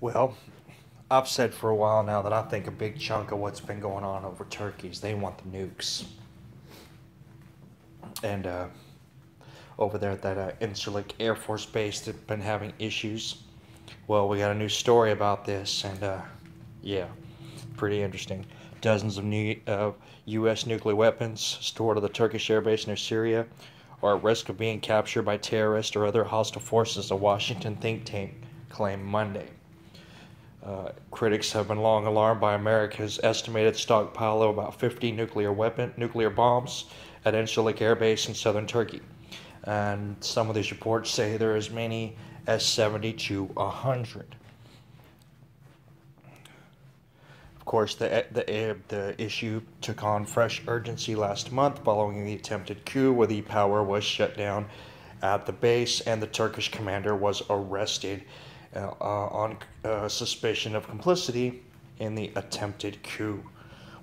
Well, I've said for a while now that I think a big chunk of what's been going on over Turkey is they want the nukes. And over there at that Incirlik Air Force Base, they've been having issues. Well, we got a new story about this, and yeah, pretty interesting. Dozens of new U.S. nuclear weapons stored at the Turkish air base near Syria are at risk of being captured by terrorists or other hostile forces, a Washington think tank claimed Monday. Critics have been long alarmed by America's estimated stockpile of about 50 nuclear bombs at Incirlik Air Base in southern Turkey. And some of these reports say there are as many as 70 to 100. Of course, the issue took on fresh urgency last month following the attempted coup where the power was shut down at the base and the Turkish commander was arrested on suspicion of complicity in the attempted coup.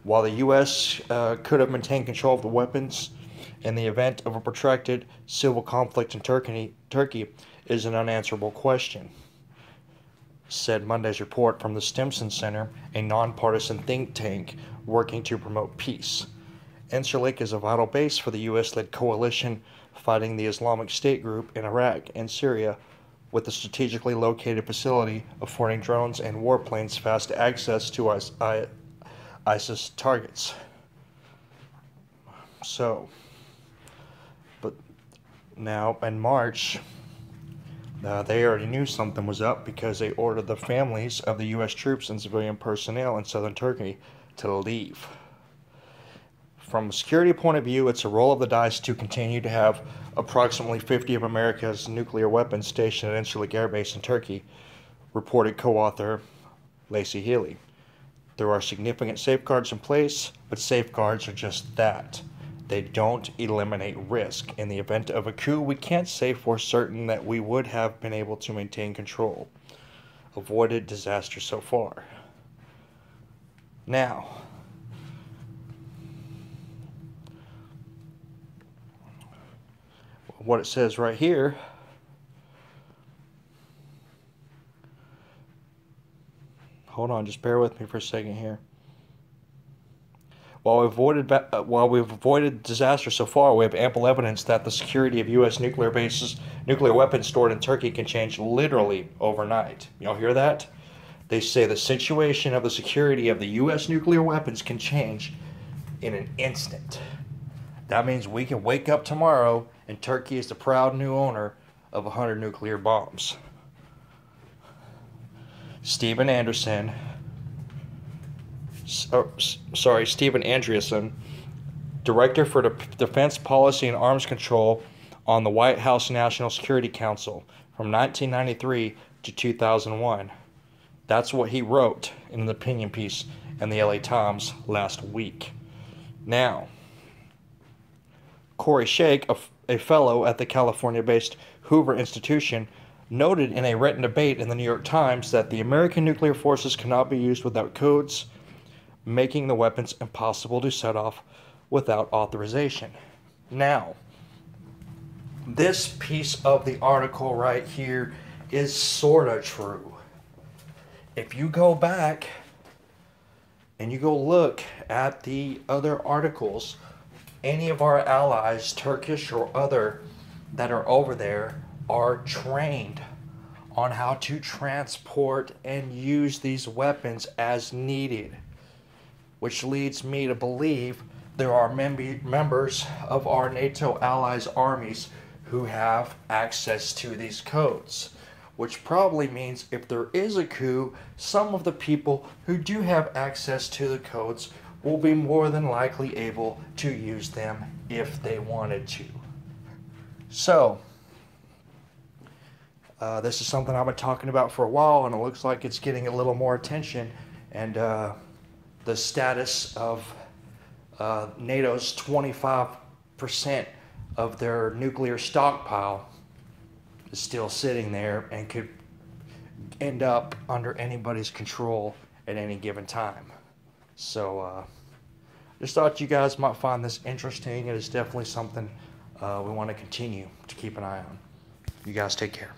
While the U.S. Could have maintained control of the weapons in the event of a protracted civil conflict in Turkey is an unanswerable question, said Monday's report from the Stimson Center, a nonpartisan think tank working to promote peace. Incirlik is a vital base for the U.S.-led coalition fighting the Islamic State group in Iraq and Syria, with the strategically located facility affording drones and warplanes fast access to ISIS targets. So, but now in March, they already knew something was up because they ordered the families of the U.S. troops and civilian personnel in southern Turkey to leave. From a security point of view, it's a roll of the dice to continue to have approximately 50 of America's nuclear weapons stationed at Incirlik Air Base in Turkey, reported co-author Lacey Healy. There are significant safeguards in place, but safeguards are just that. They don't eliminate risk. In the event of a coup, we can't say for certain that we would have been able to maintain control. Avoided disaster so far. Now, what it says right here, hold on, just bear with me for a second here. While we've avoided disaster so far, we have ample evidence that the security of U.S. nuclear weapons stored in Turkey can change literally overnight. Y'all hear that? They say the situation of the security of the U.S. nuclear weapons can change in an instant. That means we can wake up tomorrow and Turkey is the proud new owner of 100 nuclear bombs. Stephen Andreasen, Director for Defense Policy and Arms Control on the White House National Security Council from 1993 to 2001. That's what he wrote in an opinion piece in the LA Times last week. Now, Corey Shake, a fellow at the California-based Hoover Institution, noted in a written debate in the New York Times that the American nuclear forces cannot be used without codes, making the weapons impossible to set off without authorization. Now, this piece of the article right here is sort of true. If you go back and you go look at the other articles, any of our allies, Turkish or other, that are over there are trained on how to transport and use these weapons as needed, which leads me to believe there are members of our NATO allies' armies who have access to these codes, which probably means if there is a coup, some of the people who do have access to the codes will be more than likely able to use them if they wanted to. So, this is something I've been talking about for a while, and it looks like it's getting a little more attention. And the status of NATO's 25% of their nuclear stockpile is still sitting there and could end up under anybody's control at any given time. So, just thought you guys might find this interesting. It is definitely something we want to continue to keep an eye on. You guys take care.